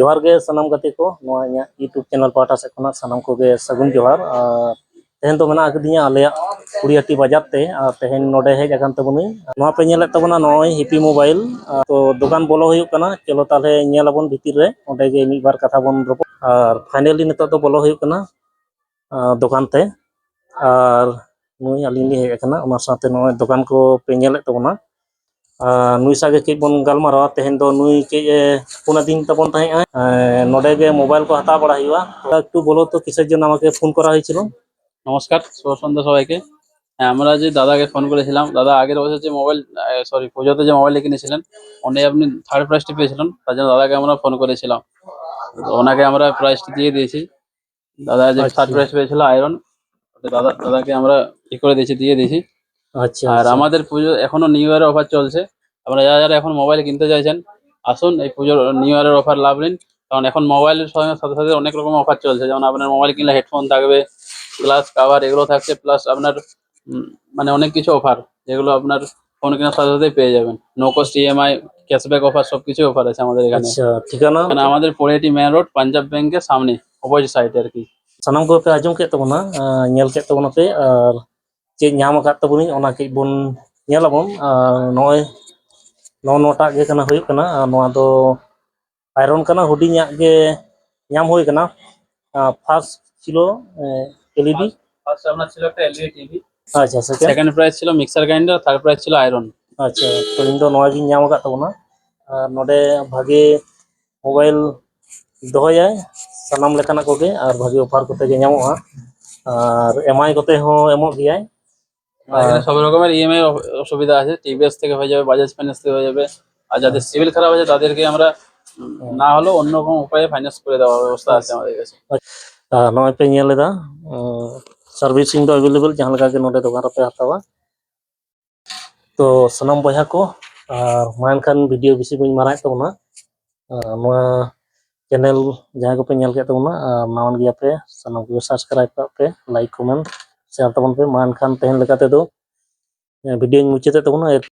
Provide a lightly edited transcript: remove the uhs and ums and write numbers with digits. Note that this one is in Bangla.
जोहार गे सनम गति को नोआ इᱧᱟᱹᱜ यूट्यूब चैनल पाटा से खना सनम को गे सगुन जोहार तेहन तो मेना अकदिया आले कुड़ियाटी बाजार ते तेहन नोडे हेज अकन तबुनी नोआ पे नेले तबना नोय हिपी मोबाइल तो दुकान बोलो हुयुक कना चलो ताले नेलाबन भितिर रे ओंडे गे मी बार कथा बन रोपो और फाइनली नितो तो बोलो हुयुक कना दुकान ते और नुई अलिनी हेज अकना ओना साथे नोय दुकान को पे नेले तबना नुई सागे के बन गलमारा तेहन दो नुई के पुना दिन तबन ताहे नोडे गे मोबाइल को हता बड़ा हुआ একটু বলো তো কিসের জন্য আমাকে ফোন করা হয়েছিল। নমস্কার, শুভ সন্ধ্যা সবাইকে। আমরা যে দাদাকে ফোন করেছিলাম, দাদা আগের বছর যে মোবাইল পুজোতে যে মোবাইল কিনেছিলেন ওনে আপনি থার্ড প্রাইজটি পেয়েছিলেন, তার জন্য দাদাকে আমরা ফোন করেছিলাম। তো ওনাকে আমরা প্রাইজটি দিয়ে দিয়েছি। দাদা যে থার্ড প্রাইজ পেয়েছিল আয়রন, দাদাকে আমরা করে দিয়েছি, দিয়ে দিয়েছি। আচ্ছা, আর আমাদের পুজো এখনো নিউ ইয়ারের অফার চলছে। আপনারা যারা যারা এখন মোবাইল কিনতে চাইছেন আসুন, এই পুজোর নিউ ইয়ারের অফার লাভ নিন। কারণ এখন মোবাইলের সাথে সাথে অনেক রকম অফার চলছে। যেমন আপনার মোবাইল কিনলে হেডফোন থাকবে, গ্লাস কাভার এগুলো থাকছে, প্লাস আপনার মানে অনেক কিছু অফার যেগুলো আপনার ফোন কেনার সাথে সাথেই পেয়ে যাবেন। No cost EMI, cashback offer সবকিছু অফার আছে আমাদের এখানে। আচ্ছা ঠিকানা মানে আমাদের পড়েটি মেন রোড, পাঞ্জাব ব্যাংকের সামনে অপোজিট সাইডে আর কি। সানাম को पे आजम के तबना नेल के तबना पे और चे ᱧᱟᱢ ᱟᱠᱟᱫ ᱛᱟᱵᱚᱱᱤᱧ ᱚᱱᱟ ᱠᱟᱹᱡ ᱵᱚᱱ ᱧᱮᱞᱟᱵᱚᱱ ᱱᱚᱜᱼᱚᱭ ᱱᱚᱴᱟᱜ ᱜᱮ ᱠᱟᱱᱟ ᱦᱩᱭᱩᱜ ᱠᱟᱱᱟ ᱱᱚᱣᱟ ᱫᱚ आयरन kana हुडिᱧᱟᱜ गे ᱧᱟᱢ ᱦᱩᱭ ᱠᱟᱱᱟ ফার্স্ট ছিল এলইডি ফার্স্ট আপনার ছিল একটা এলইডি টিভি, আচ্ছা সেকেন্ড প্রাইস ছিল মিক্সার গ্রাইন্ডার, থার্ড প্রাইস ছিল আয়রন। আচ্ছা তো ᱤᱧ ᱫᱚ ᱱᱚᱣᱟ ᱜᱤᱧ ᱧᱟᱢ ᱟᱠᱟᱫ ᱛᱟᱵᱚᱱᱟ ᱟᱨ ᱱᱚᱰᱮ ᱵᱷᱟᱜᱮ मोबाइल दोहयाय सानाम लेकाना कोगे और भागी ऑफार कोते गे ᱧᱟᱢᱚᱜᱼᱟ और एमआई कोते हो एमोग गियाय এখানে সব রকমের ইএমআই সুবিধা আছে। টিভিএস থেকে হয়ে যাবে, বাজাজ ফাইন্যান্স থেকে হয়ে যাবে। আর যাদের সিভিল খারাপ আছে তাদেরকে আমরা না হলেও অন্য কোনো উপায়ে ফাইন্যান্স করে দেওয়ার ব্যবস্থা আছে আমাদের কাছে। नॉय पे नेलेदा सर्विसिंग दो अवेलेबल जहां लगा के नोडे दुकान पे हतावा तो सनम बया को और मान खान वीडियो बिसी बइन मारा तबना नोआ चैनल जहां को पे नेल के तबना नावन गिया पे सनम को सब्सक्राइब का पे लाइक कमेंट शेयर तबन पे मान खान तेहन लगा ते दो वीडियो मुचाते तबना।